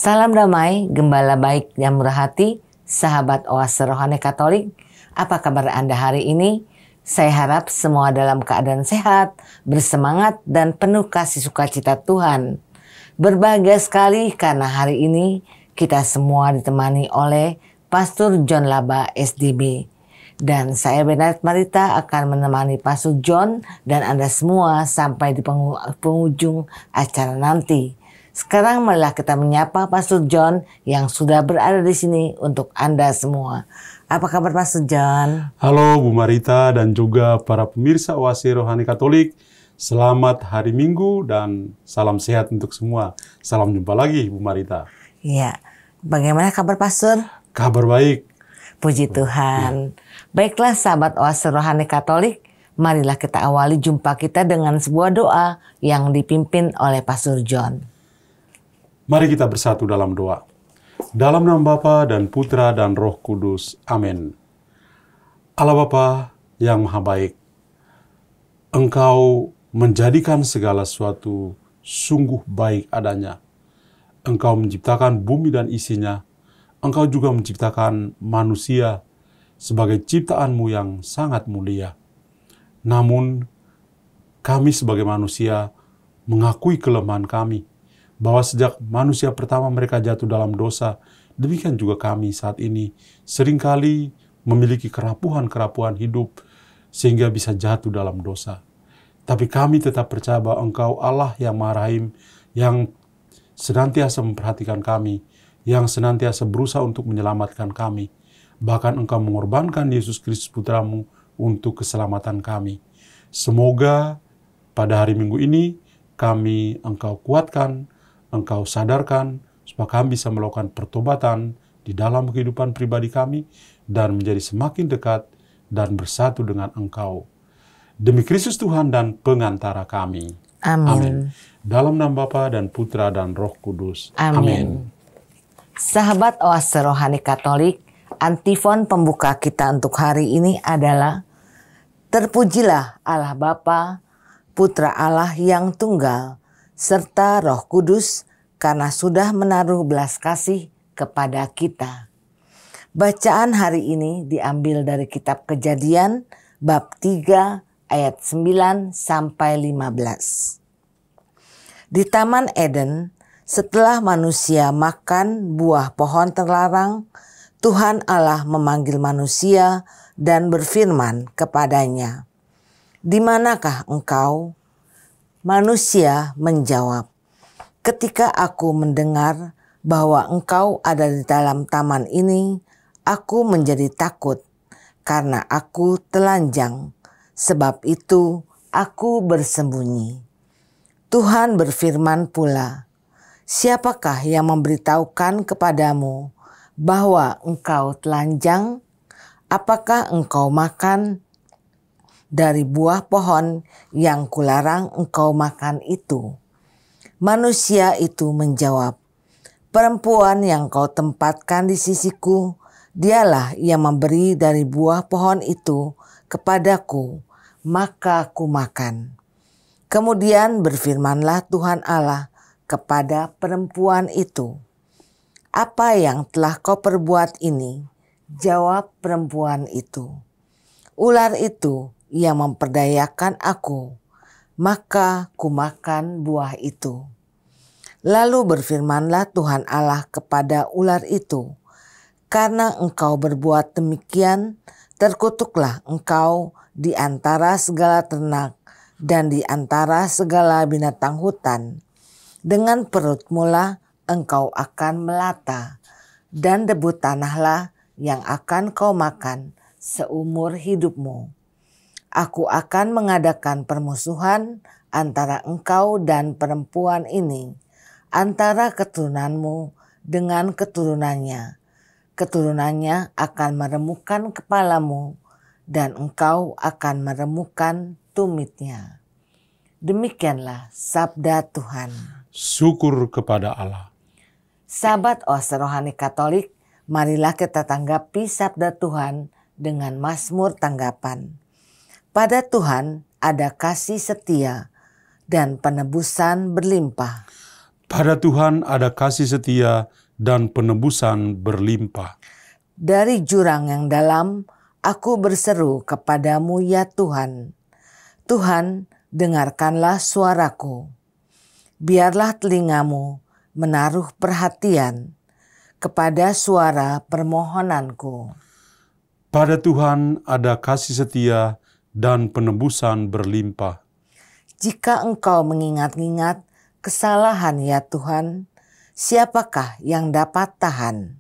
Salam damai, gembala baik yang murah hati, sahabat Oase Rohani Katolik. Apa kabar Anda hari ini? Saya harap semua dalam keadaan sehat, bersemangat, dan penuh kasih sukacita Tuhan. Berbahagia sekali karena hari ini kita semua ditemani oleh Pastor John Laba SDB. Dan saya Bernard Marita akan menemani Pastor John dan Anda semua sampai di penghujung acara nanti. Sekarang marilah kita menyapa Pastor John yang sudah berada di sini untuk Anda semua. Apa kabar Pastor John? Halo Bu Marita dan juga para pemirsa Oase Rohani Katolik. Selamat hari Minggu dan salam sehat untuk semua. Salam jumpa lagi Bu Marita. Iya, bagaimana kabar Pastor? Kabar baik. Puji Tuhan. Baiklah sahabat Oase Rohani Katolik, marilah kita awali jumpa kita dengan sebuah doa yang dipimpin oleh Pastor John. Mari kita bersatu dalam doa. Dalam nama Bapa dan Putra dan Roh Kudus. Amin. Allah Bapa yang Maha Baik, Engkau menjadikan segala sesuatu sungguh baik adanya. Engkau menciptakan bumi dan isinya. Engkau juga menciptakan manusia sebagai ciptaan-Mu yang sangat mulia. Namun, kami sebagai manusia mengakui kelemahan kami, bahwa sejak manusia pertama mereka jatuh dalam dosa, demikian juga kami saat ini seringkali memiliki kerapuhan-kerapuhan hidup sehingga bisa jatuh dalam dosa. Tapi kami tetap percaya bahwa Engkau Allah yang Maha Rahim, yang senantiasa memperhatikan kami, yang senantiasa berusaha untuk menyelamatkan kami. Bahkan Engkau mengorbankan Yesus Kristus Putra-Mu untuk keselamatan kami. Semoga pada hari Minggu ini kami Engkau kuatkan, Engkau sadarkan supaya kami bisa melakukan pertobatan di dalam kehidupan pribadi kami dan menjadi semakin dekat dan bersatu dengan Engkau. Demi Kristus Tuhan dan pengantara kami. Amin. Dalam nama Bapa dan Putra dan Roh Kudus. Amin. Sahabat Oase Rohani Katolik, antifon pembuka kita untuk hari ini adalah terpujilah Allah Bapa, Putra Allah yang tunggal, serta Roh Kudus, karena sudah menaruh belas kasih kepada kita. Bacaan hari ini diambil dari kitab Kejadian bab 3 ayat 9 sampai 15. Di Taman Eden, setelah manusia makan buah pohon terlarang, Tuhan Allah memanggil manusia dan berfirman kepadanya, "Di manakah engkau?" Manusia menjawab, "Ketika aku mendengar bahwa engkau ada di dalam taman ini, aku menjadi takut karena aku telanjang. Sebab itu aku bersembunyi." Tuhan berfirman pula, "Siapakah yang memberitahukan kepadamu bahwa engkau telanjang? Apakah engkau makan dari buah pohon yang kularang engkau makan itu?" Manusia itu menjawab, "Perempuan yang kau tempatkan di sisiku, dialah yang memberi dari buah pohon itu kepadaku, maka ku makan." Kemudian berfirmanlah Tuhan Allah kepada perempuan itu, "Apa yang telah kau perbuat ini?" Jawab perempuan itu, "Ular itu yang memperdayakan aku, maka ku makan buah itu." Lalu berfirmanlah Tuhan Allah kepada ular itu, "Karena engkau berbuat demikian, terkutuklah engkau di antara segala ternak dan di antara segala binatang hutan. Dengan perutmu lah engkau akan melata, dan debu tanahlah yang akan kau makan seumur hidupmu. Aku akan mengadakan permusuhan antara engkau dan perempuan ini, antara keturunanmu dengan keturunannya. Keturunannya akan meremukkan kepalamu, dan engkau akan meremukkan tumitnya." Demikianlah sabda Tuhan. Syukur kepada Allah. Sahabat Oase Rohani Katolik, marilah kita tanggapi sabda Tuhan dengan mazmur tanggapan. Pada Tuhan ada kasih setia dan penebusan berlimpah. Pada Tuhan ada kasih setia dan penebusan berlimpah. Dari jurang yang dalam, aku berseru kepadamu ya Tuhan. Tuhan, dengarkanlah suaraku. Biarlah telingamu menaruh perhatian kepada suara permohonanku. Pada Tuhan ada kasih setia dan penebusan berlimpah. Jika engkau mengingat-ingat kesalahan ya Tuhan, siapakah yang dapat tahan?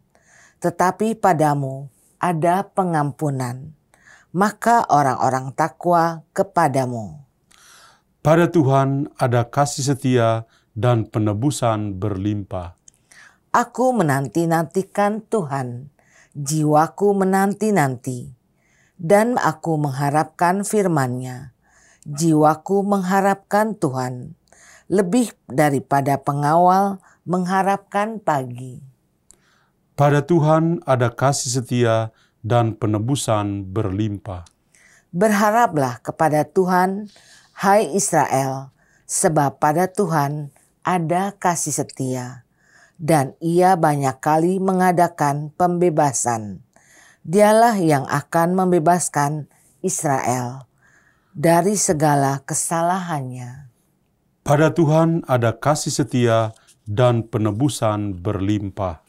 Tetapi padamu ada pengampunan, maka orang-orang takwa kepadamu. Pada Tuhan ada kasih setia dan penebusan berlimpah. Aku menanti-nantikan Tuhan, jiwaku menanti-nanti, dan aku mengharapkan firman-Nya. Jiwaku mengharapkan Tuhan, lebih daripada pengawal mengharapkan pagi. Pada Tuhan ada kasih setia dan penebusan berlimpah. Berharaplah kepada Tuhan, hai Israel, sebab pada Tuhan ada kasih setia, dan Ia banyak kali mengadakan pembebasan. Dialah yang akan membebaskan Israel dari segala kesalahannya. Pada Tuhan ada kasih setia dan penebusan berlimpah.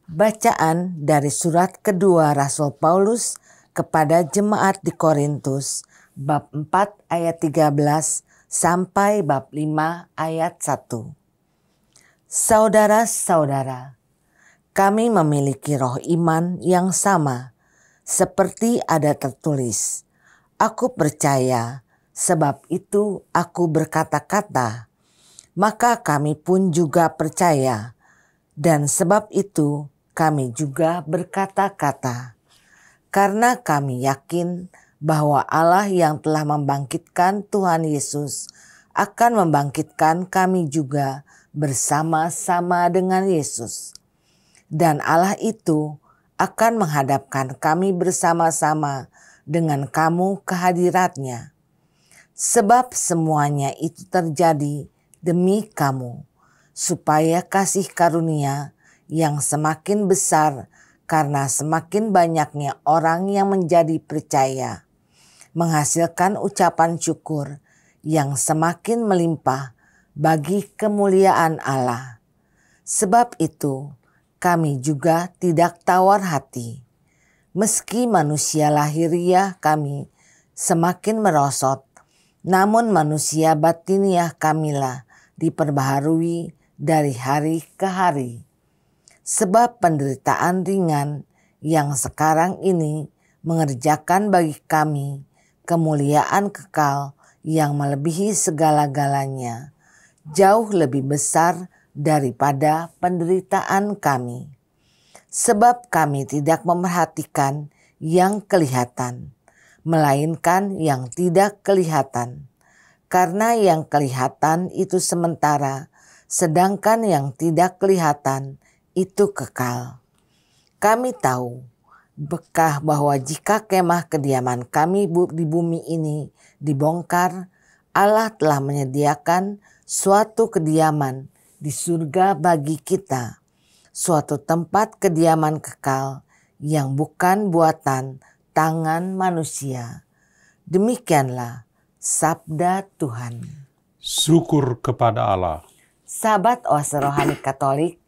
Bacaan dari surat kedua Rasul Paulus kepada jemaat di Korintus, bab 4 ayat 13 sampai bab 5 ayat 1. Saudara-saudara, kami memiliki roh iman yang sama, seperti ada tertulis, aku percaya, sebab itu aku berkata-kata, maka kami pun juga percaya, dan sebab itu kami juga berkata-kata. Karena kami yakin bahwa Allah yang telah membangkitkan Tuhan Yesus akan membangkitkan kami juga bersama-sama dengan Yesus. Dan Allah itu akan menghadapkan kami bersama-sama dengan kamu ke hadirat-Nya. Sebab semuanya itu terjadi demi kamu, supaya kasih karunia yang semakin besar karena semakin banyaknya orang yang menjadi percaya, menghasilkan ucapan syukur yang semakin melimpah bagi kemuliaan Allah. Sebab itu kami juga tidak tawar hati, meski manusia lahiriah kami semakin merosot, namun manusia batiniah kamilah diperbaharui dari hari ke hari. Sebab penderitaan ringan yang sekarang ini mengerjakan bagi kami kemuliaan kekal yang melebihi segala-galanya, jauh lebih besar daripada penderitaan kami. Sebab kami tidak memerhatikan yang kelihatan, melainkan yang tidak kelihatan. Karena yang kelihatan itu sementara, sedangkan yang tidak kelihatan itu kekal. Kami tahu bahwa jika kemah kediaman kami di bumi ini dibongkar, Allah telah menyediakan suatu kediaman di surga bagi kita, suatu tempat kediaman kekal yang bukan buatan tangan manusia. Demikianlah sabda Tuhan. Syukur kepada Allah. Sahabat Oase Rohani Katolik,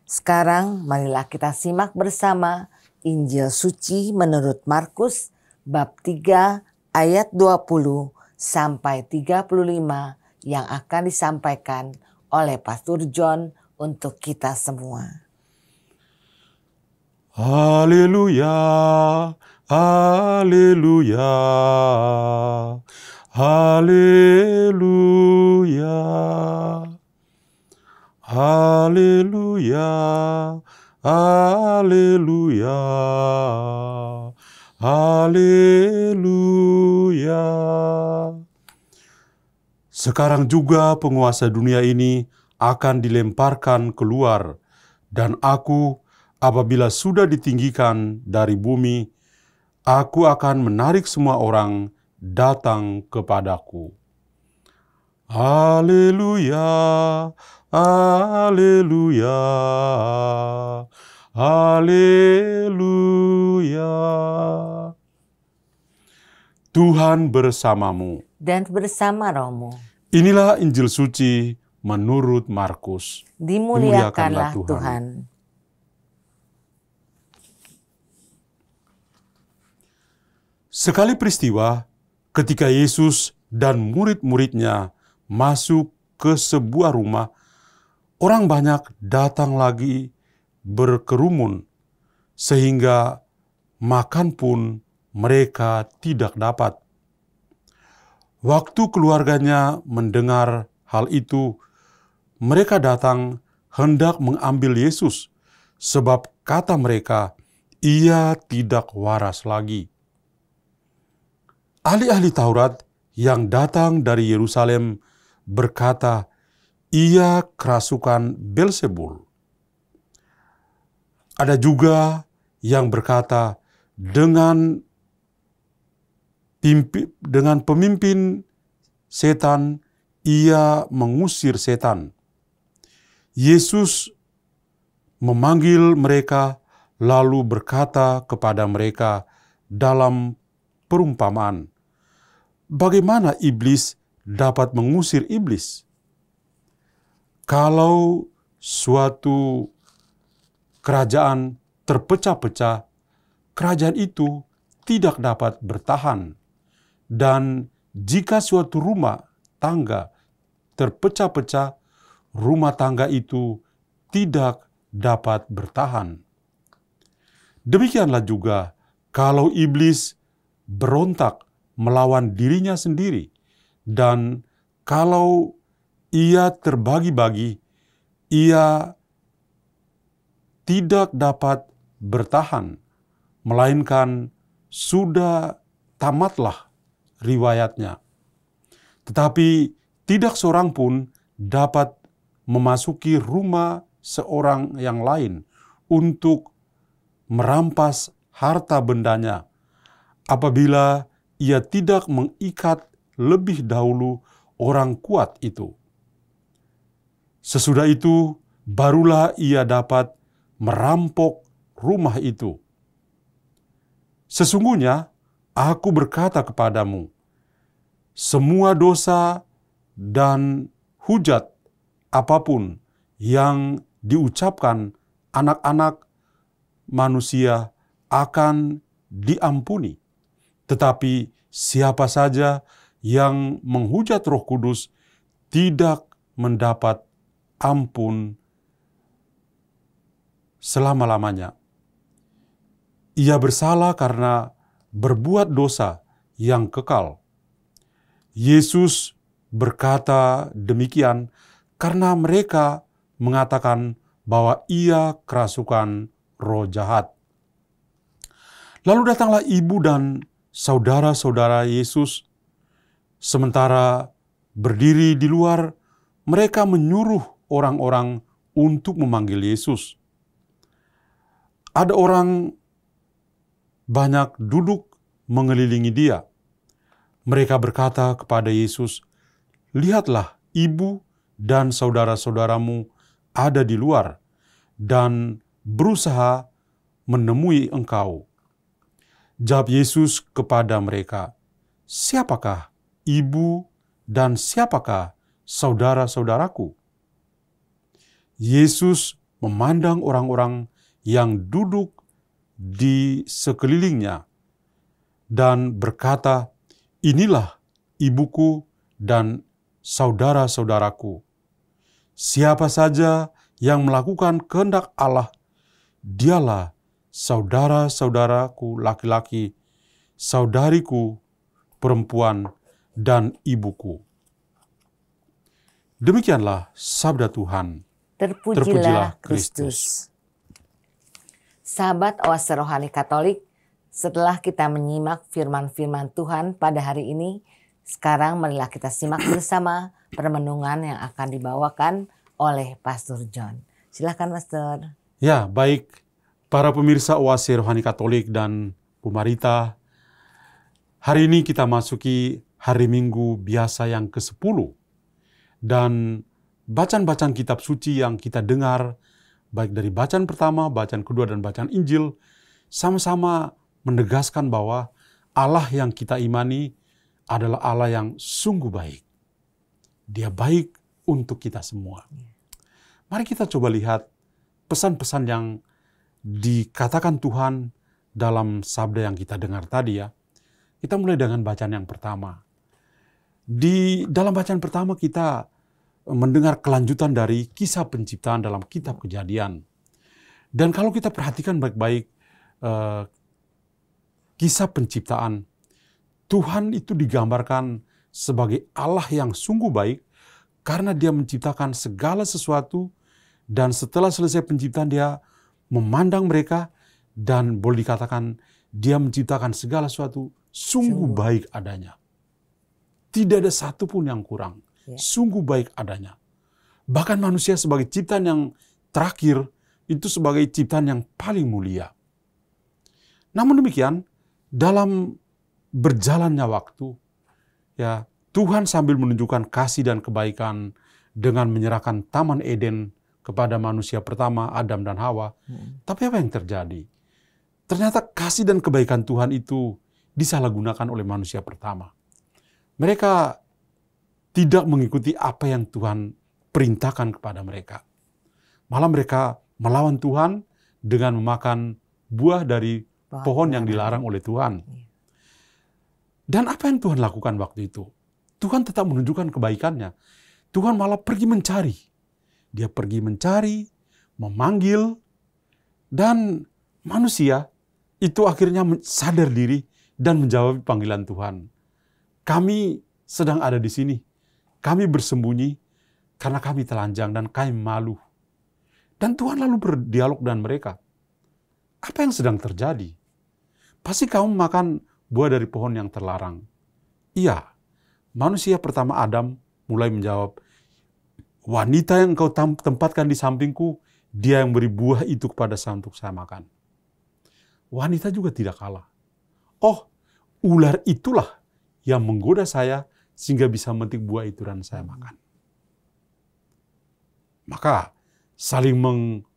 sekarang marilah kita simak bersama Injil Suci menurut Markus bab 3 ayat 20 sampai 35 yang akan disampaikan oleh Pastor John untuk kita semua. Haleluya, haleluya, haleluya. Haleluya, haleluya, haleluya. Sekarang juga penguasa dunia ini akan dilemparkan keluar, dan aku, apabila sudah ditinggikan dari bumi, aku akan menarik semua orang datang kepadaku. Haleluya, haleluya, haleluya. Tuhan bersamamu. Dan bersama rohmu. Inilah Injil suci menurut Markus. Dimuliakanlah Tuhan. Sekali peristiwa ketika Yesus dan murid-muridnya masuk ke sebuah rumah, orang banyak datang lagi berkerumun, sehingga makan pun mereka tidak dapat. Waktu keluarganya mendengar hal itu, mereka datang hendak mengambil Yesus, sebab kata mereka, ia tidak waras lagi. Ahli-ahli Taurat yang datang dari Yerusalem berkata, ia kerasukan Beelzebul. Ada juga yang berkata, dengan pemimpin setan, ia mengusir setan. Yesus memanggil mereka, lalu berkata kepada mereka dalam perumpamaan, bagaimana iblis dapat mengusir iblis? Kalau suatu kerajaan terpecah-pecah, kerajaan itu tidak dapat bertahan. Dan jika suatu rumah tangga terpecah-pecah, rumah tangga itu tidak dapat bertahan. Demikianlah juga kalau iblis berontak melawan dirinya sendiri, dan kalau ia terbagi-bagi, ia tidak dapat bertahan, melainkan sudah tamatlah riwayatnya. Tetapi tidak seorang pun dapat memasuki rumah seorang yang lain untuk merampas harta bendanya, apabila ia tidak mengikat lebih dahulu orang kuat itu. Sesudah itu, barulah ia dapat merampok rumah itu. Sesungguhnya, aku berkata kepadamu, semua dosa dan hujat apapun yang diucapkan anak-anak manusia akan diampuni. Tetapi siapa saja yang menghujat Roh Kudus tidak mendapat ampun selama-lamanya. Ia bersalah karena berbuat dosa yang kekal. Yesus berkata demikian karena mereka mengatakan bahwa ia kerasukan roh jahat. Lalu datanglah ibu dan saudara-saudara Yesus. Sementara berdiri di luar, mereka menyuruh orang-orang untuk memanggil Yesus. Ada orang banyak duduk mengelilingi dia. Mereka berkata kepada Yesus, lihatlah, ibu dan saudara-saudaramu ada di luar dan berusaha menemui engkau. Jawab Yesus kepada mereka, siapakah ibu dan siapakah saudara-saudaraku? Yesus memandang orang-orang yang duduk di sekelilingnya dan berkata, inilah ibuku dan saudara-saudaraku. Siapa saja yang melakukan kehendak Allah, dialah saudara-saudaraku laki-laki, saudariku perempuan, dan ibuku. Demikianlah sabda Tuhan. Terpujilah Kristus. Sahabat Oase Rohani Katolik, setelah kita menyimak firman-firman Tuhan pada hari ini, sekarang marilah kita simak bersama permenungan yang akan dibawakan oleh Pastor John. Silakan Pastor. Ya, baik para pemirsa Oase Rohani Katolik dan Bu Marita. Hari ini kita masuki hari Minggu biasa yang ke-10. Dan bacaan-bacaan kitab suci yang kita dengar, baik dari bacaan pertama, bacaan kedua, dan bacaan Injil, sama-sama menegaskan bahwa Allah yang kita imani adalah Allah yang sungguh baik. Dia baik untuk kita semua. Mari kita coba lihat pesan-pesan yang dikatakan Tuhan dalam sabda yang kita dengar tadi ya. Kita mulai dengan bacaan yang pertama. Di dalam bacaan pertama kita mendengar kelanjutan dari kisah penciptaan dalam kitab Kejadian. Dan kalau kita perhatikan baik-baik kisah penciptaan, Tuhan itu digambarkan sebagai Allah yang sungguh baik karena Dia menciptakan segala sesuatu, dan setelah selesai penciptaan Dia memandang mereka dan boleh dikatakan Dia menciptakan segala sesuatu sungguh baik adanya. Tidak ada satupun yang kurang. Sungguh baik adanya. Bahkan manusia sebagai ciptaan yang terakhir itu sebagai ciptaan yang paling mulia. Namun demikian, dalam berjalannya waktu, ya Tuhan sambil menunjukkan kasih dan kebaikan dengan menyerahkan Taman Eden kepada manusia pertama, Adam dan Hawa. Tapi apa yang terjadi? Ternyata kasih dan kebaikan Tuhan itu disalahgunakan oleh manusia pertama. Mereka tidak mengikuti apa yang Tuhan perintahkan kepada mereka. Malah mereka melawan Tuhan dengan memakan buah dari pohon yang dilarang oleh Tuhan. Dan apa yang Tuhan lakukan waktu itu? Tuhan tetap menunjukkan kebaikannya. Tuhan malah pergi mencari. Dia pergi mencari, memanggil, dan manusia itu akhirnya sadar diri dan menjawab panggilan Tuhan. Kami sedang ada di sini. Kami bersembunyi karena kami telanjang dan kami malu. Dan Tuhan lalu berdialog dengan mereka. Apa yang sedang terjadi? Pasti kamu makan buah dari pohon yang terlarang. Iya, manusia pertama Adam mulai menjawab, wanita yang engkau tempatkan di sampingku, dia yang beri buah itu kepada saya untuk saya makan. Wanita juga tidak kalah. Oh, ular itulah yang menggoda saya sehingga bisa memetik buah itu dan saya makan. Maka saling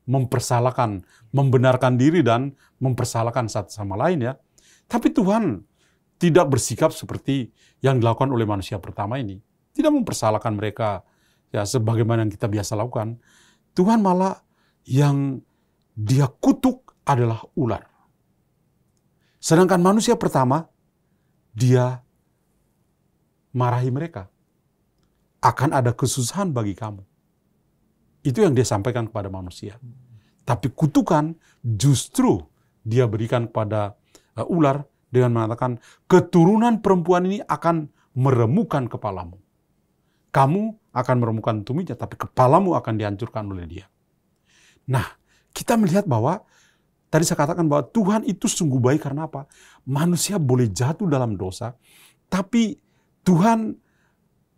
mempersalahkan, membenarkan diri dan mempersalahkan satu sama lain ya. Tapi Tuhan tidak bersikap seperti yang dilakukan oleh manusia pertama ini. Tidak mempersalahkan mereka ya sebagaimana yang kita biasa lakukan. Tuhan malah yang Dia kutuk adalah ular. Sedangkan manusia pertama, Dia marahi mereka. Akan ada kesusahan bagi kamu. Itu yang Dia sampaikan kepada manusia. Tapi kutukan justru Dia berikan kepada ular dengan mengatakan, keturunan perempuan ini akan meremukan kepalamu. Kamu akan meremukan tumitnya, tapi kepalamu akan dihancurkan oleh dia. Nah, kita melihat bahwa tadi saya katakan bahwa Tuhan itu sungguh baik karena apa? Manusia boleh jatuh dalam dosa, tapi Tuhan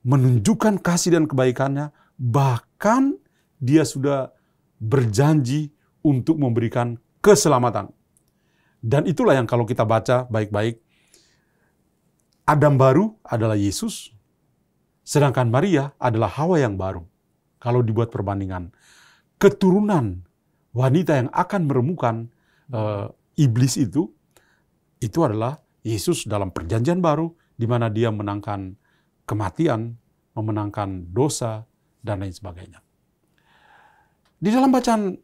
menunjukkan kasih dan kebaikannya, bahkan Dia sudah berjanji untuk memberikan keselamatan. Dan itulah yang kalau kita baca baik-baik, Adam baru adalah Yesus, sedangkan Maria adalah Hawa yang baru. Kalau dibuat perbandingan, keturunan wanita yang akan meremukan iblis itu adalah Yesus dalam perjanjian baru, di mana Dia menangkan kematian, memenangkan dosa, dan lain sebagainya. Di dalam bacaan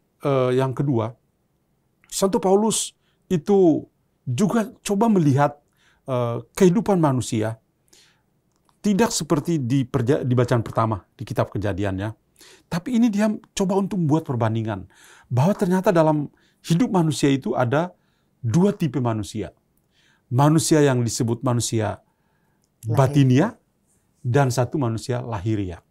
yang kedua, Santo Paulus itu juga coba melihat kehidupan manusia tidak seperti di bacaan pertama di kitab Kejadiannya, tapi ini dia coba untuk membuat perbandingan bahwa ternyata dalam hidup manusia itu ada dua tipe manusia. Manusia yang disebut manusia batinia dan satu manusia lahiria.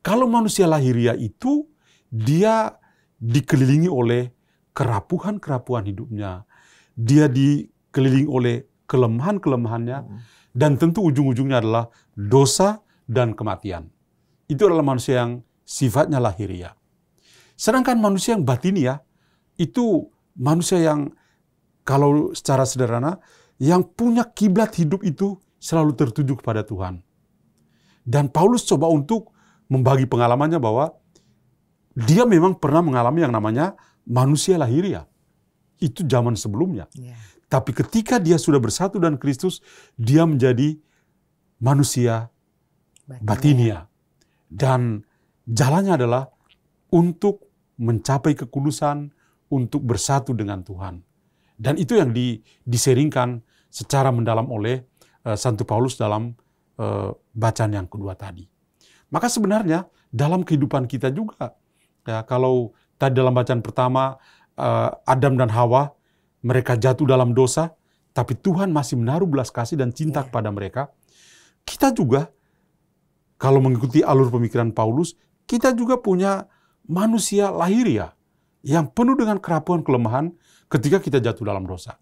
Kalau manusia lahiria itu dia dikelilingi oleh kerapuhan-kerapuhan hidupnya. Dia dikelilingi oleh kelemahan-kelemahannya. Dan tentu ujung-ujungnya adalah dosa dan kematian. Itu adalah manusia yang sifatnya lahiria. Sedangkan manusia yang batinia, itu manusia yang kalau secara sederhana, yang punya kiblat hidup itu selalu tertuju kepada Tuhan. Dan Paulus coba untuk membagi pengalamannya bahwa dia memang pernah mengalami yang namanya manusia lahiriah. Itu zaman sebelumnya. Tapi ketika dia sudah bersatu dengan Kristus, dia menjadi manusia batinia. Dan jalannya adalah untuk mencapai kekudusan, untuk bersatu dengan Tuhan. Dan itu yang diseringkan secara mendalam oleh Santo Paulus dalam bacaan yang kedua tadi. Maka sebenarnya dalam kehidupan kita juga, ya, kalau tadi dalam bacaan pertama Adam dan Hawa mereka jatuh dalam dosa, tapi Tuhan masih menaruh belas kasih dan cinta kepada mereka. Kita juga, kalau mengikuti alur pemikiran Paulus, kita juga punya manusia lahiriah yang penuh dengan kerapuhan kelemahan ketika kita jatuh dalam dosa.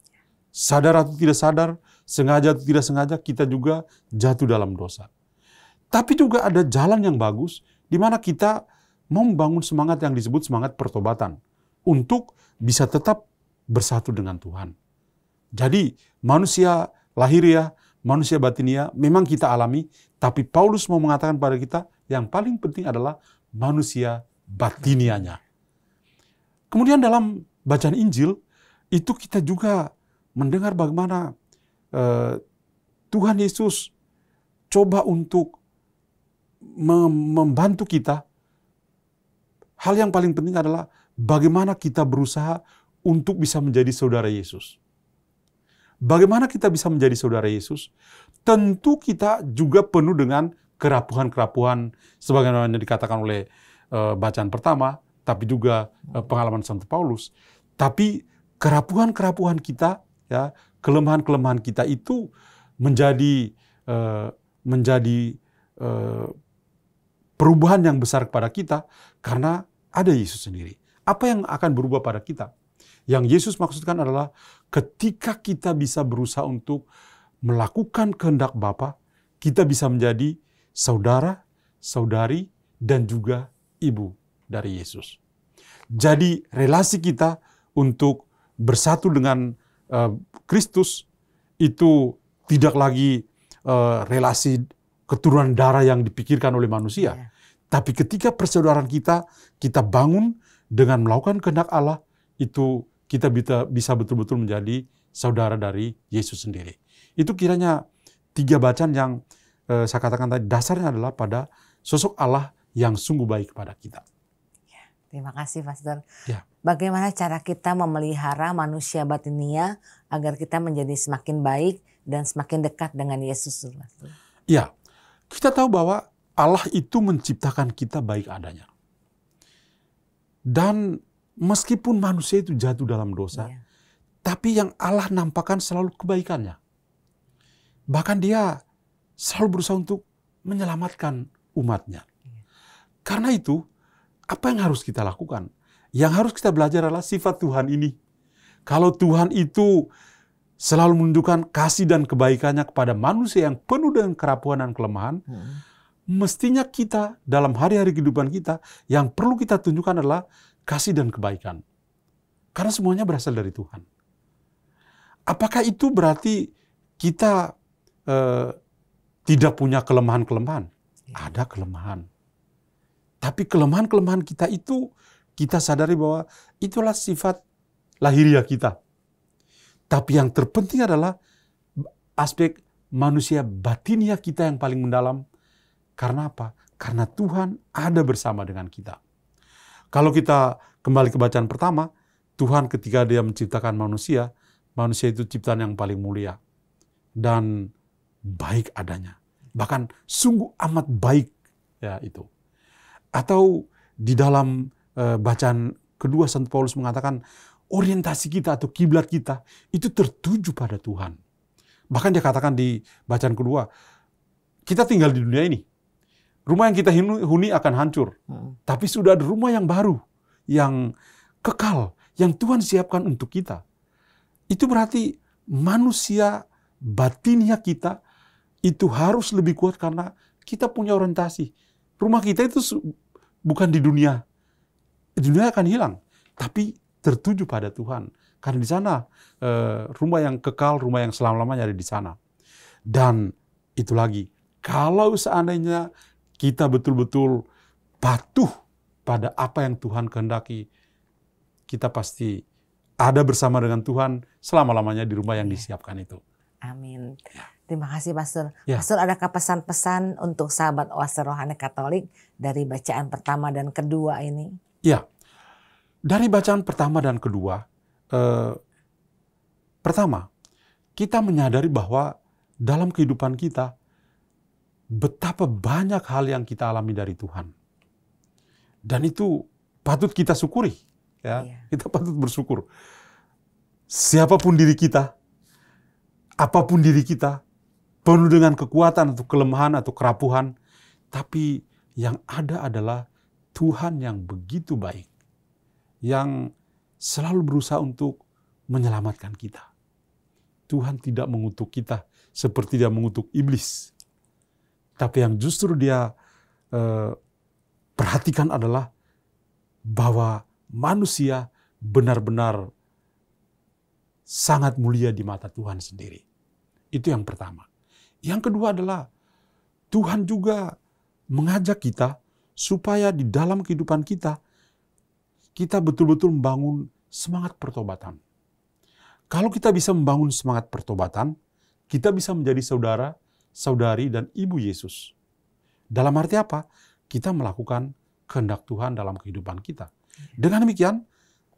Sadar atau tidak sadar, sengaja atau tidak sengaja, kita juga jatuh dalam dosa. Tapi juga ada jalan yang bagus, di mana kita mau membangun semangat yang disebut semangat pertobatan, untuk bisa tetap bersatu dengan Tuhan. Jadi manusia lahiriah, manusia batinia memang kita alami, tapi Paulus mau mengatakan pada kita, yang paling penting adalah manusia batinianya. Kemudian dalam bacaan Injil, itu kita juga mendengar bagaimana Tuhan Yesus coba untuk membantu kita. Hal yang paling penting adalah bagaimana kita berusaha untuk bisa menjadi saudara Yesus. Bagaimana kita bisa menjadi saudara Yesus? Tentu kita juga penuh dengan kerapuhan-kerapuhan, sebagaimana dikatakan oleh bacaan pertama, tapi juga pengalaman Santo Paulus. Tapi kerapuhan-kerapuhan kita, ya, kelemahan-kelemahan kita itu menjadi perubahan yang besar kepada kita karena ada Yesus sendiri. Apa yang akan berubah pada kita? Yang Yesus maksudkan adalah ketika kita bisa berusaha untuk melakukan kehendak Bapa, kita bisa menjadi saudara, saudari, dan juga ibu dari Yesus. Jadi relasi kita untuk bersatu dengan Kristus itu tidak lagi relasi keturunan darah yang dipikirkan oleh manusia. Tapi ketika persaudaraan kita bangun dengan melakukan kehendak Allah, itu kita bisa betul-betul menjadi saudara dari Yesus sendiri. Itu kiranya 3 bacaan yang saya katakan tadi, dasarnya adalah pada sosok Allah yang sungguh baik kepada kita. Terima kasih, Pastor. Ya. Bagaimana cara kita memelihara manusia batinia agar kita menjadi semakin baik dan semakin dekat dengan Yesus? Ya, kita tahu bahwa Allah itu menciptakan kita baik adanya. Dan meskipun manusia itu jatuh dalam dosa, tapi yang Allah nampakkan selalu kebaikannya. Bahkan dia selalu berusaha untuk menyelamatkan umatnya. Karena itu, apa yang harus kita lakukan? Yang harus kita belajar adalah sifat Tuhan ini. Kalau Tuhan itu selalu menunjukkan kasih dan kebaikannya kepada manusia yang penuh dengan kerapuhan dan kelemahan, mestinya kita dalam hari-hari kehidupan kita, yang perlu kita tunjukkan adalah kasih dan kebaikan. Karena semuanya berasal dari Tuhan. Apakah itu berarti kita tidak punya kelemahan-kelemahan? Ada kelemahan. Tapi kelemahan-kelemahan kita itu, kita sadari bahwa itulah sifat lahiriah kita. Tapi yang terpenting adalah aspek manusia batinia kita yang paling mendalam. Karena apa? Karena Tuhan ada bersama dengan kita. Kalau kita kembali ke bacaan pertama, Tuhan ketika dia menciptakan manusia, manusia itu ciptaan yang paling mulia. Dan baik adanya. Bahkan sungguh amat baik, ya itu. Atau di dalam bacaan kedua, Santo Paulus mengatakan orientasi kita atau kiblat kita itu tertuju pada Tuhan. Bahkan dia katakan di bacaan kedua, kita tinggal di dunia ini. Rumah yang kita huni akan hancur. Tapi sudah ada rumah yang baru, yang kekal, yang Tuhan siapkan untuk kita. Itu berarti manusia batinia kita itu harus lebih kuat karena kita punya orientasi. Rumah kita itu bukan di dunia. Dunia akan hilang, tapi tertuju pada Tuhan. Karena di sana rumah yang kekal, rumah yang selama-lamanya ada di sana. Dan itu lagi, kalau seandainya kita betul-betul patuh pada apa yang Tuhan kehendaki, kita pasti ada bersama dengan Tuhan selama-lamanya di rumah yang disiapkan itu. Amin. Terima kasih Pastor. Ya. Pastor, adakah pesan-pesan untuk sahabat Oase Rohani Katolik dari bacaan pertama dan kedua ini? Ya, dari bacaan pertama dan kedua, pertama, kita menyadari bahwa dalam kehidupan kita, betapa banyak hal yang kita alami dari Tuhan. Dan itu patut kita syukuri. Ya. Kita patut bersyukur. Siapapun diri kita, apapun diri kita, penuh dengan kekuatan atau kelemahan atau kerapuhan, tapi yang ada adalah Tuhan yang begitu baik, yang selalu berusaha untuk menyelamatkan kita. Tuhan tidak mengutuk kita seperti Dia mengutuk iblis. Tapi yang justru Dia perhatikan adalah bahwa manusia benar-benar sangat mulia di mata Tuhan sendiri. Itu yang pertama. Yang kedua adalah Tuhan juga mengajak kita supaya di dalam kehidupan kita, kita betul-betul membangun semangat pertobatan. Kalau kita bisa membangun semangat pertobatan, kita bisa menjadi saudara, saudari, dan ibu Yesus. Dalam arti apa? Kita melakukan kehendak Tuhan dalam kehidupan kita. Dengan demikian,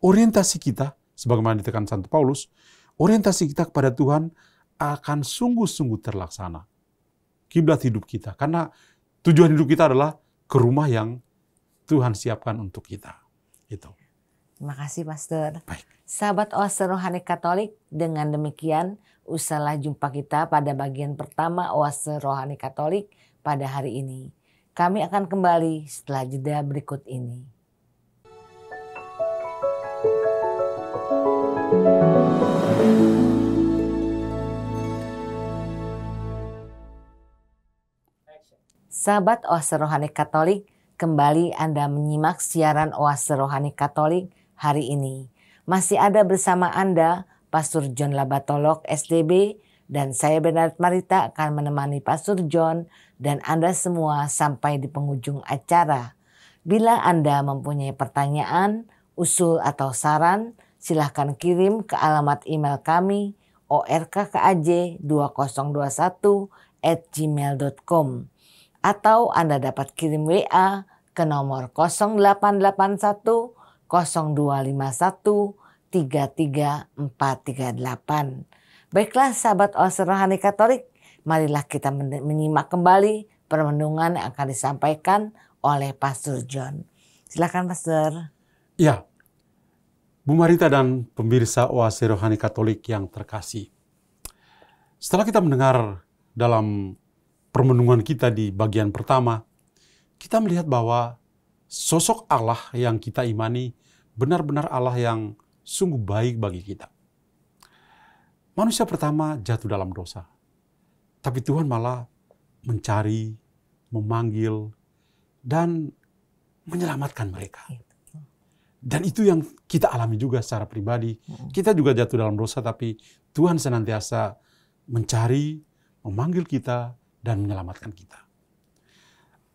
orientasi kita, sebagaimana ditekan Santo Paulus, orientasi kita kepada Tuhan akan sungguh-sungguh terlaksana. Kiblat hidup kita. Karena tujuan hidup kita adalah ke rumah yang Tuhan siapkan untuk kita. Itu. Terima kasih Pastor. Baik. Sahabat Oase Rohani Katolik, dengan demikian usahlah jumpa kita pada bagian pertama Oase Rohani Katolik pada hari ini. Kami akan kembali setelah jeda berikut ini. Sahabat Oase Rohani Katolik, kembali Anda menyimak siaran Oase Rohani Katolik hari ini. Masih ada bersama Anda Pastor John Labatolok SDB, dan saya Bernard Marita akan menemani Pastor John dan Anda semua sampai di penghujung acara. Bila Anda mempunyai pertanyaan, usul atau saran, silahkan kirim ke alamat email kami orkkaj2021@gmail.com, atau Anda dapat kirim WA ke nomor 0881 0251 33438. Baiklah sahabat Oase Rohani Katolik, marilah kita menyimak kembali permenungan yang akan disampaikan oleh Pastor John. Silakan Pastor. Ya, Bu Marita dan pemirsa Oase Rohani Katolik yang terkasih. Setelah kita mendengar dalam permenungan kita di bagian pertama, kita melihat bahwa sosok Allah yang kita imani benar-benar Allah yang sungguh baik bagi kita. Manusia pertama jatuh dalam dosa, tapi Tuhan malah mencari, memanggil, dan menyelamatkan mereka. Dan itu yang kita alami juga secara pribadi. Kita juga jatuh dalam dosa, tapi Tuhan senantiasa mencari, memanggil kita, dan menyelamatkan kita.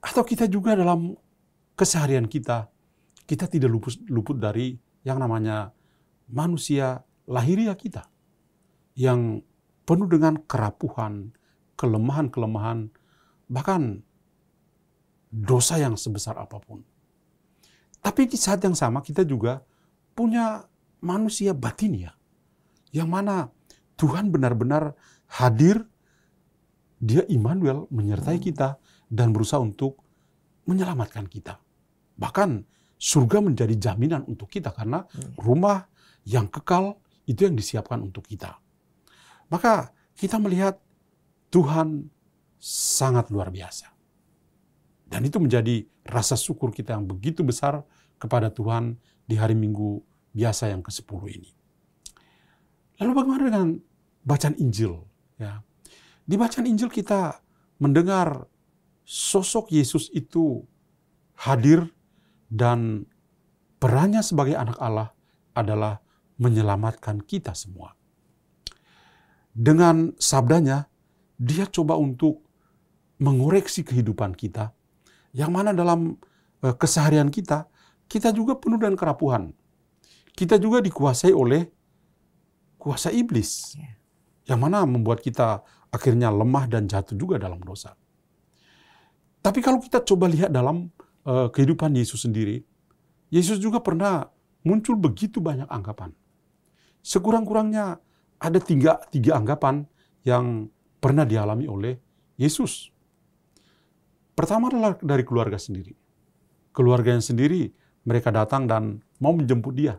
Atau kita juga dalam keseharian kita tidak luput dari yang namanya manusia lahiriah kita, yang penuh dengan kerapuhan, kelemahan-kelemahan, bahkan dosa yang sebesar apapun. Tapi di saat yang sama kita juga punya manusia batinia, yang mana Tuhan benar-benar hadir, Dia Immanuel menyertai kita dan berusaha untuk menyelamatkan kita. Bahkan surga menjadi jaminan untuk kita karena rumah yang kekal itu yang disiapkan untuk kita. Maka kita melihat Tuhan sangat luar biasa. Dan itu menjadi rasa syukur kita yang begitu besar kepada Tuhan di hari Minggu biasa yang ke-10 ini. Lalu bagaimana dengan bacaan Injil? Ya. Di bacaan Injil kita mendengar sosok Yesus itu hadir dan perannya sebagai anak Allah adalah menyelamatkan kita semua. Dengan sabdanya, Dia coba untuk mengoreksi kehidupan kita, yang mana dalam keseharian kita, kita juga penuh dengan kerapuhan. Kita juga dikuasai oleh kuasa iblis, yang mana membuat kita akhirnya lemah dan jatuh juga dalam dosa. Tapi kalau kita coba lihat dalam kehidupan Yesus sendiri, Yesus juga pernah muncul begitu banyak anggapan. Sekurang-kurangnya ada tiga anggapan yang pernah dialami oleh Yesus. Pertama adalah dari keluarga sendiri. Keluarganya sendiri, mereka datang dan mau menjemput dia.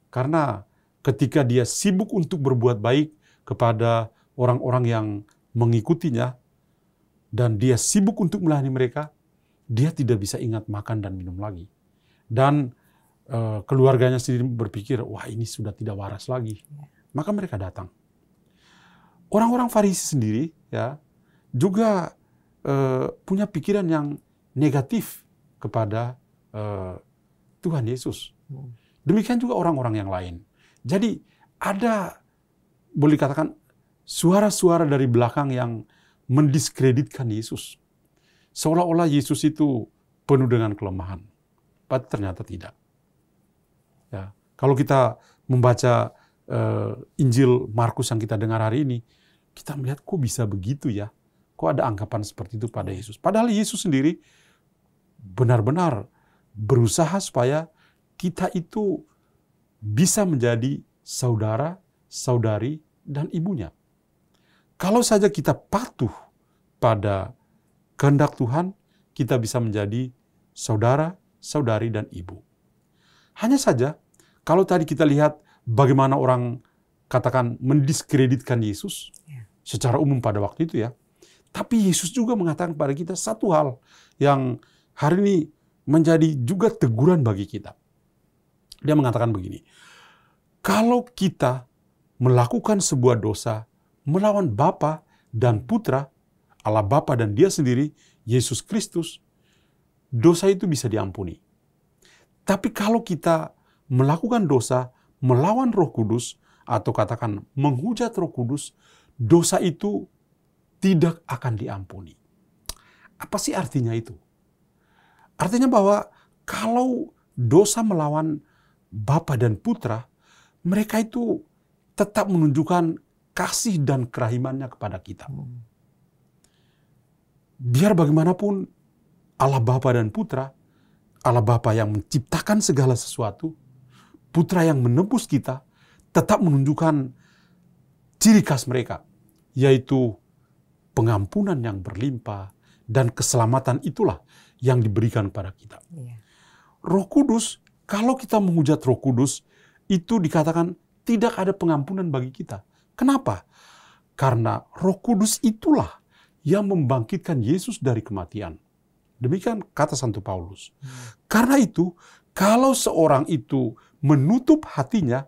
Karena ketika dia sibuk untuk berbuat baik kepada orang-orang yang mengikutinya, dan dia sibuk untuk melayani mereka, dia tidak bisa ingat makan dan minum lagi. Dan keluarganya sendiri berpikir, wah ini sudah tidak waras lagi. Maka mereka datang. Orang-orang Farisi sendiri ya juga punya pikiran yang negatif kepada Tuhan Yesus. Demikian juga orang-orang yang lain. Jadi ada, boleh katakan, suara-suara dari belakang yang mendiskreditkan Yesus. Seolah-olah Yesus itu penuh dengan kelemahan. Tapi ternyata tidak. Ya, kalau kita membaca Injil Markus yang kita dengar hari ini, kita melihat kok bisa begitu ya? Kok ada anggapan seperti itu pada Yesus? Padahal Yesus sendiri benar-benar berusaha supaya kita itu bisa menjadi saudara, saudari, dan ibunya. Kalau saja kita patuh pada kehendak Tuhan, kita bisa menjadi saudara, saudari, dan ibu. Hanya saja, kalau tadi kita lihat bagaimana orang katakan mendiskreditkan Yesus secara umum pada waktu itu ya, tapi Yesus juga mengatakan kepada kita satu hal yang hari ini menjadi juga teguran bagi kita. Dia mengatakan begini, kalau kita melakukan sebuah dosa melawan Bapa dan Putra, Allah Bapa dan Dia sendiri, Yesus Kristus, dosa itu bisa diampuni. Tapi kalau kita melakukan dosa melawan Roh Kudus, atau katakan menghujat Roh Kudus, dosa itu tidak akan diampuni. Apa sih artinya itu? Artinya bahwa kalau dosa melawan Bapa dan Putra, mereka itu tetap menunjukkan kasih dan kerahimannya kepada kita. Biar bagaimanapun Allah Bapa dan Putra, Allah Bapa yang menciptakan segala sesuatu, Putra yang menebus kita, tetap menunjukkan ciri khas mereka, yaitu pengampunan yang berlimpah dan keselamatan itulah yang diberikan pada kita. Roh Kudus, kalau kita menghujat Roh Kudus, itu dikatakan tidak ada pengampunan bagi kita. Kenapa? Karena Roh Kudus itulah yang membangkitkan Yesus dari kematian. Demikian kata Santo Paulus. Karena itu, kalau seorang itu menutup hatinya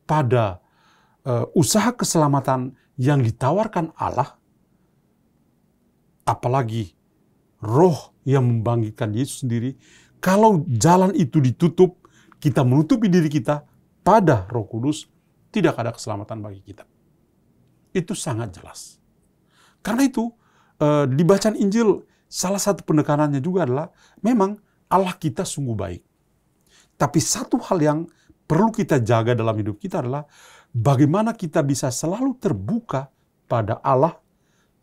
pada usaha keselamatan yang ditawarkan Allah, apalagi Roh yang membangkitkan Yesus sendiri, kalau jalan itu ditutup, kita menutupi diri kita pada Roh Kudus, tidak ada keselamatan bagi kita. Itu sangat jelas. Karena itu, di bacaan Injil, salah satu penekanannya juga adalah, memang Allah kita sungguh baik. Tapi satu hal yang perlu kita jaga dalam hidup kita adalah, bagaimana kita bisa selalu terbuka pada Allah,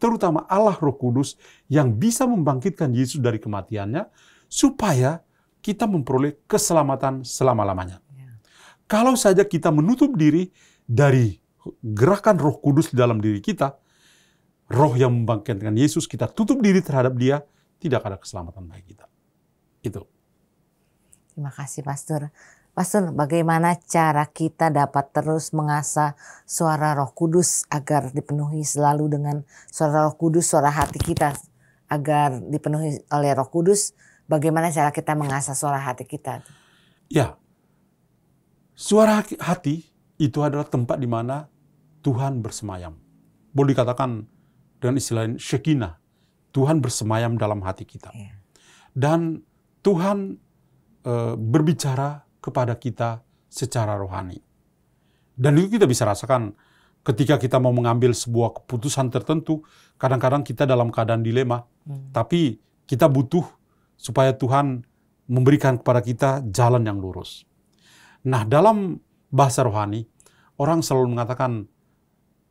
terutama Allah Roh Kudus, yang bisa membangkitkan Yesus dari kematiannya, supaya kita memperoleh keselamatan selama-lamanya. Kalau saja kita menutup diri dari gerakan Roh Kudus di dalam diri kita, Roh yang membangkitkan Yesus, kita tutup diri terhadap Dia, tidak ada keselamatan bagi kita. Itu. Terima kasih, Pastor. Pastor, bagaimana cara kita dapat terus mengasah suara Roh Kudus agar dipenuhi selalu dengan suara Roh Kudus, suara hati kita agar dipenuhi oleh Roh Kudus? Bagaimana cara kita mengasah suara hati kita? Ya, suara hati itu adalah tempat di mana Tuhan bersemayam. Boleh dikatakan dengan istilah Shekinah, Tuhan bersemayam dalam hati kita. Dan Tuhan berbicara kepada kita secara rohani. Dan itu kita bisa rasakan ketika kita mau mengambil sebuah keputusan tertentu, kadang-kadang kita dalam keadaan dilema, tapi kita butuh supaya Tuhan memberikan kepada kita jalan yang lurus. Nah, dalam bahasa rohani, orang selalu mengatakan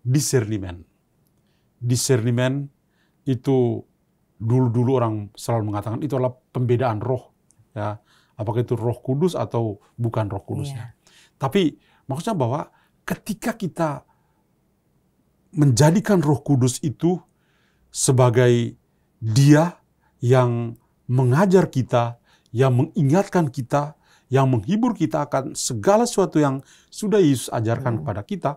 discernimen. Discernimen itu dulu-dulu orang selalu mengatakan itu adalah pembedaan roh, ya. Apakah itu Roh Kudus atau bukan Roh Kudusnya. Tapi maksudnya bahwa ketika kita menjadikan Roh Kudus itu sebagai Dia yang mengajar kita, yang mengingatkan kita, yang menghibur kita akan segala sesuatu yang sudah Yesus ajarkan kepada kita,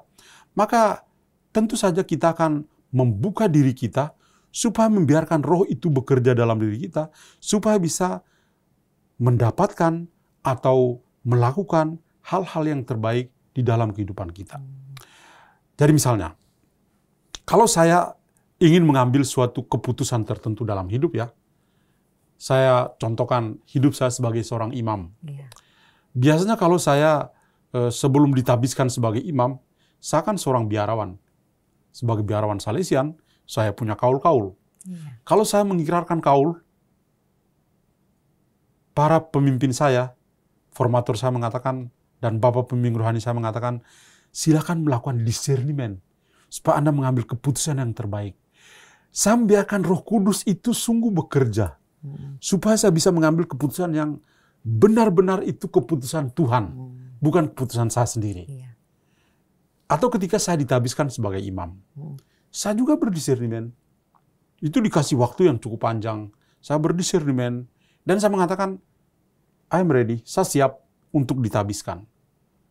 maka tentu saja kita akan membuka diri kita supaya membiarkan roh itu bekerja dalam diri kita, supaya bisa mendapatkan atau melakukan hal-hal yang terbaik di dalam kehidupan kita. Jadi misalnya, kalau saya ingin mengambil suatu keputusan tertentu dalam hidup ya, saya contohkan hidup saya sebagai seorang imam. Biasanya kalau saya sebelum ditabiskan sebagai imam, saya kan seorang biarawan. Sebagai biarawan Salesian, saya punya kaul-kaul. Kalau saya mengikrarkan kaul, para pemimpin saya, formator saya mengatakan, dan Bapak Pembimbing Rohani saya mengatakan, silakan melakukan discernimen, supaya Anda mengambil keputusan yang terbaik. Saya membiarkan Roh Kudus itu sungguh bekerja, supaya saya bisa mengambil keputusan yang benar-benar itu keputusan Tuhan, bukan keputusan saya sendiri. Atau ketika saya ditabiskan sebagai imam, saya juga berdiscernimen. Itu dikasih waktu yang cukup panjang. Saya berdiscernimen, dan saya mengatakan, I'm ready, saya siap untuk ditabiskan.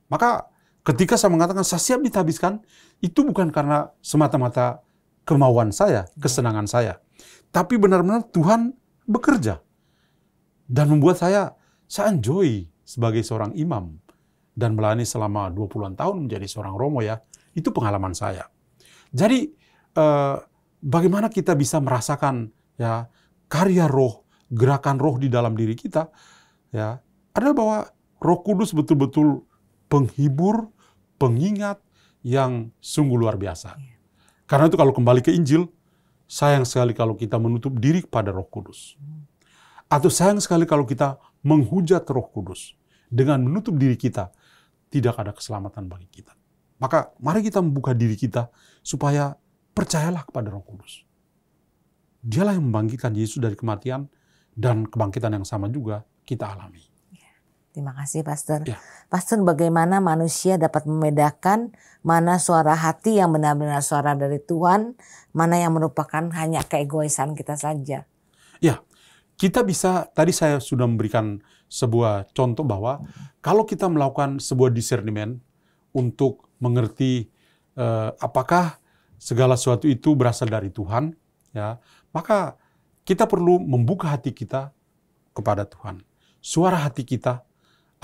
Maka ketika saya mengatakan saya siap ditabiskan, itu bukan karena semata-mata kemauan saya, kesenangan saya. Tapi benar-benar Tuhan bekerja. Dan membuat saya enjoy sebagai seorang imam. Dan melayani selama 20-an tahun menjadi seorang romo ya. Itu pengalaman saya. Jadi bagaimana kita bisa merasakan ya karya roh, gerakan roh di dalam diri kita ya, adalah bahwa Roh Kudus betul-betul penghibur, pengingat yang sungguh luar biasa. Karena itu kalau kembali ke Injil, sayang sekali kalau kita menutup diri kepada Roh Kudus. Atau sayang sekali kalau kita menghujat Roh Kudus. Dengan menutup diri kita, tidak ada keselamatan bagi kita. Maka mari kita membuka diri kita supaya percayalah kepada Roh Kudus. Dialah yang membangkitkan Yesus dari kematian, dan kebangkitan yang sama juga kita alami. Terima kasih, Pastor. Ya. Pastor, bagaimana manusia dapat membedakan mana suara hati yang benar-benar suara dari Tuhan, mana yang merupakan hanya keegoisan kita saja? Ya, kita bisa, tadi saya sudah memberikan sebuah contoh bahwa kalau kita melakukan sebuah discernimen untuk mengerti apakah segala sesuatu itu berasal dari Tuhan, ya, maka kita perlu membuka hati kita kepada Tuhan. Suara hati kita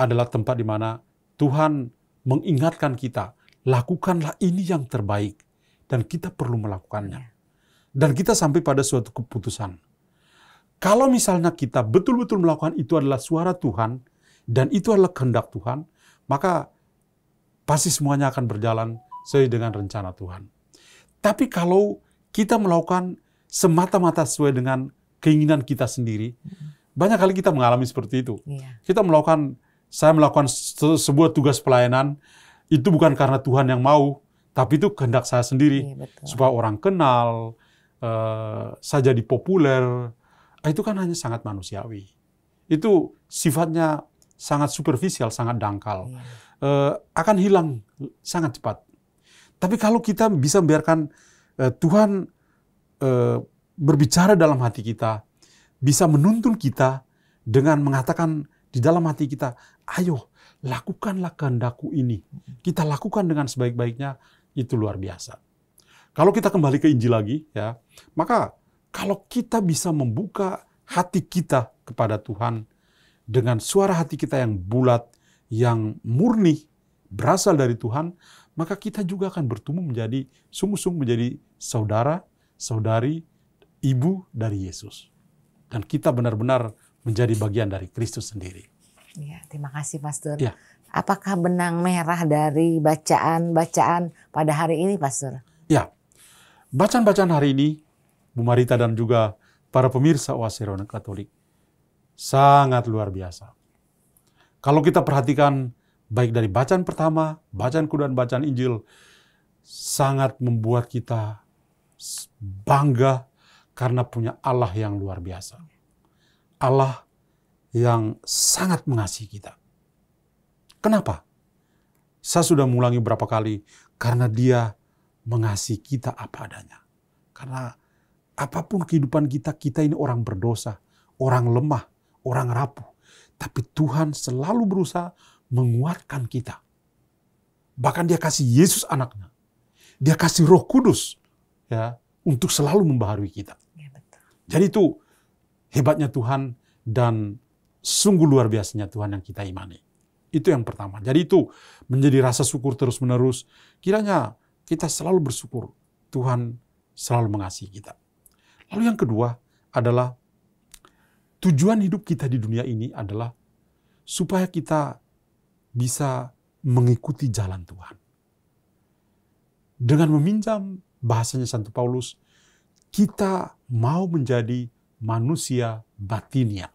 adalah tempat di mana Tuhan mengingatkan kita, lakukanlah ini yang terbaik, dan kita perlu melakukannya. Dan kita sampai pada suatu keputusan. Kalau misalnya kita betul-betul melakukan itu adalah suara Tuhan, dan itu adalah kehendak Tuhan, maka pasti semuanya akan berjalan sesuai dengan rencana Tuhan. Tapi kalau kita melakukan semata-mata sesuai dengan keinginan kita sendiri, banyak kali kita mengalami seperti itu. Saya melakukan sebuah tugas pelayanan, itu bukan karena Tuhan yang mau, tapi itu kehendak saya sendiri. Supaya orang kenal, saya jadi populer, itu kan hanya sangat manusiawi. Itu sifatnya sangat superficial, sangat dangkal. Akan hilang sangat cepat. Tapi kalau kita bisa membiarkan Tuhan berbicara dalam hati kita, bisa menuntun kita dengan mengatakan di dalam hati kita, ayo lakukanlah kehendakku ini. Kita lakukan dengan sebaik-baiknya, itu luar biasa. Kalau kita kembali ke Injil lagi, ya, maka kalau kita bisa membuka hati kita kepada Tuhan dengan suara hati kita yang bulat, yang murni, berasal dari Tuhan, maka kita juga akan bertumbuh menjadi sungguh-sungguh menjadi saudara, saudari, ibu dari Yesus. Dan kita benar-benar menjadi bagian dari Kristus sendiri. Ya, terima kasih, Pastor. Ya. Apakah benang merah dari bacaan-bacaan pada hari ini, Pastor? Ya, bacaan-bacaan hari ini, Bu Marita dan juga para pemirsa Oase Rohani Katolik, sangat luar biasa. Kalau kita perhatikan baik dari bacaan pertama, bacaan kedua, dan bacaan Injil, sangat membuat kita bangga karena punya Allah yang luar biasa. Allah yang sangat mengasihi kita. Kenapa? Saya sudah mengulangi berapa kali, karena Dia mengasihi kita apa adanya. Karena apapun kehidupan kita, kita ini orang berdosa, orang lemah, orang rapuh. Tapi Tuhan selalu berusaha menguatkan kita. Bahkan Dia kasih Yesus anaknya. Dia kasih Roh Kudus ya untuk selalu membaharui kita. Ya, betul. Jadi itu hebatnya Tuhan dan sungguh luar biasanya Tuhan yang kita imani. Itu yang pertama. Jadi itu menjadi rasa syukur terus-menerus. Kiranya kita selalu bersyukur Tuhan selalu mengasihi kita. Lalu yang kedua adalah tujuan hidup kita di dunia ini adalah supaya kita bisa mengikuti jalan Tuhan. Dengan meminjam bahasanya Santo Paulus, kita mau menjadi manusia batinia.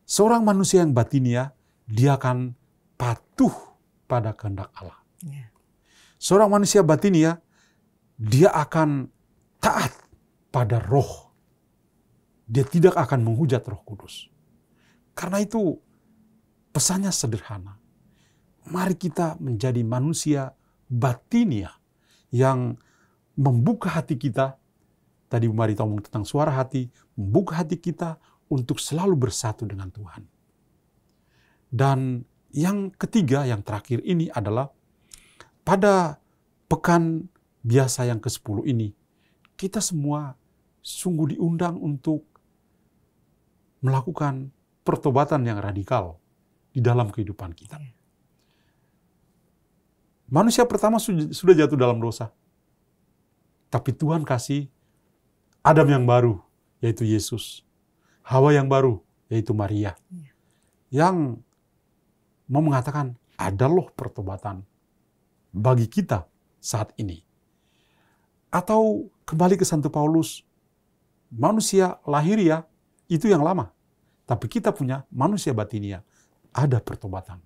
Seorang manusia yang batinia, dia akan patuh pada kehendak Allah. Ya. Seorang manusia batinia, dia akan taat pada roh. Dia tidak akan menghujat Roh Kudus. Karena itu pesannya sederhana. Mari kita menjadi manusia batinia yang membuka hati kita. Tadi Bu Marita ngomong tentang suara hati, membuka hati kita untuk selalu bersatu dengan Tuhan. Dan yang ketiga, yang terakhir ini adalah pada pekan biasa yang ke-10 ini, kita semua sungguh diundang untuk melakukan pertobatan yang radikal di dalam kehidupan kita. Manusia pertama sudah jatuh dalam dosa. Tapi Tuhan kasih Adam yang baru, yaitu Yesus. Hawa yang baru, yaitu Maria. Yang mau mengatakan, ada loh pertobatan bagi kita saat ini. Atau kembali ke Santo Paulus, manusia lahiria itu yang lama. Tapi kita punya manusia batinia, ada pertobatan.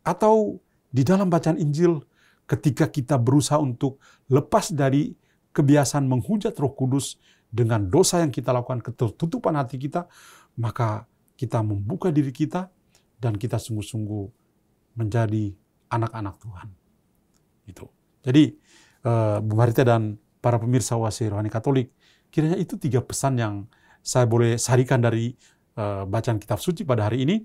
Atau di dalam bacaan Injil, ketika kita berusaha untuk lepas dari kebiasaan menghujat Roh Kudus dengan dosa yang kita lakukan, ketertutupan hati kita, maka kita membuka diri kita dan kita sungguh-sungguh menjadi anak-anak Tuhan. Itu. Jadi, Bu Marita dan para pemirsa Oase Rohani Katolik, kiranya itu 3 pesan yang saya boleh sarikan dari bacaan kitab suci pada hari ini.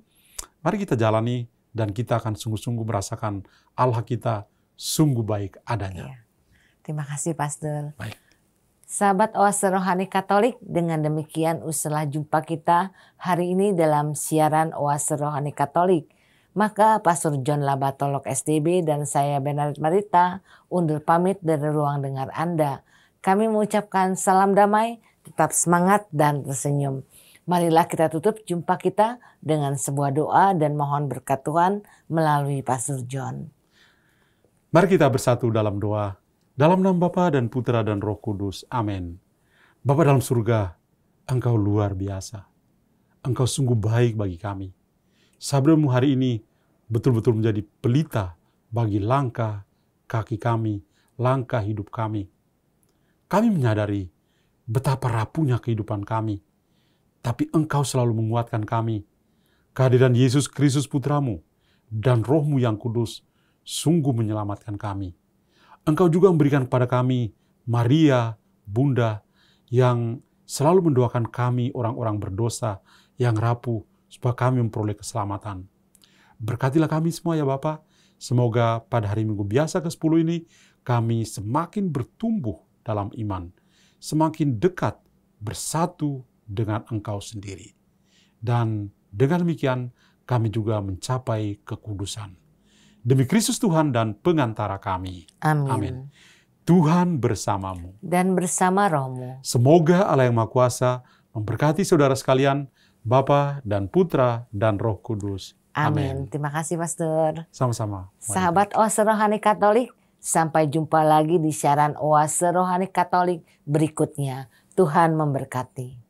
Mari kita jalani dan kita akan sungguh-sungguh merasakan Allah kita sungguh baik adanya. Ya. Terima kasih Pastor. Baik. Sahabat Oase Rohani Katolik, dengan demikian usahlah jumpa kita hari ini dalam siaran Oase Rohani Katolik. Maka Pastor John Labatolok SDB dan saya Bernard Marita undur pamit dari ruang dengar Anda. Kami mengucapkan salam damai, tetap semangat dan tersenyum. Marilah kita tutup jumpa kita dengan sebuah doa dan mohon berkat Tuhan melalui Pastor John. Mari kita bersatu dalam doa. Dalam nama Bapa dan Putra dan Roh Kudus. Amin. Bapa dalam surga, Engkau luar biasa. Engkau sungguh baik bagi kami. Sabdamu hari ini betul-betul menjadi pelita bagi langkah kaki kami, langkah hidup kami. Kami menyadari betapa rapuhnya kehidupan kami. Tapi Engkau selalu menguatkan kami. Kehadiran Yesus Kristus Putramu dan Roh-Mu yang kudus sungguh menyelamatkan kami. Engkau juga memberikan kepada kami Maria, Bunda, yang selalu mendoakan kami orang-orang berdosa yang rapuh supaya kami memperoleh keselamatan. Berkatilah kami semua ya Bapa. Semoga pada hari Minggu biasa ke-10 ini kami semakin bertumbuh dalam iman, semakin dekat bersatu dengan Engkau sendiri. Dan dengan demikian kami juga mencapai kekudusan. Demi Kristus Tuhan dan pengantara kami. Amin. Amin. Tuhan bersamamu. Dan bersama rohmu. Semoga Allah yang Maha Kuasa memberkati saudara sekalian, Bapa dan Putra dan Roh Kudus. Amin. Terima kasih Pastor. Sama-sama. Sahabat Oase Rohani Katolik, sampai jumpa lagi di siaran Oase Rohani Katolik berikutnya. Tuhan memberkati.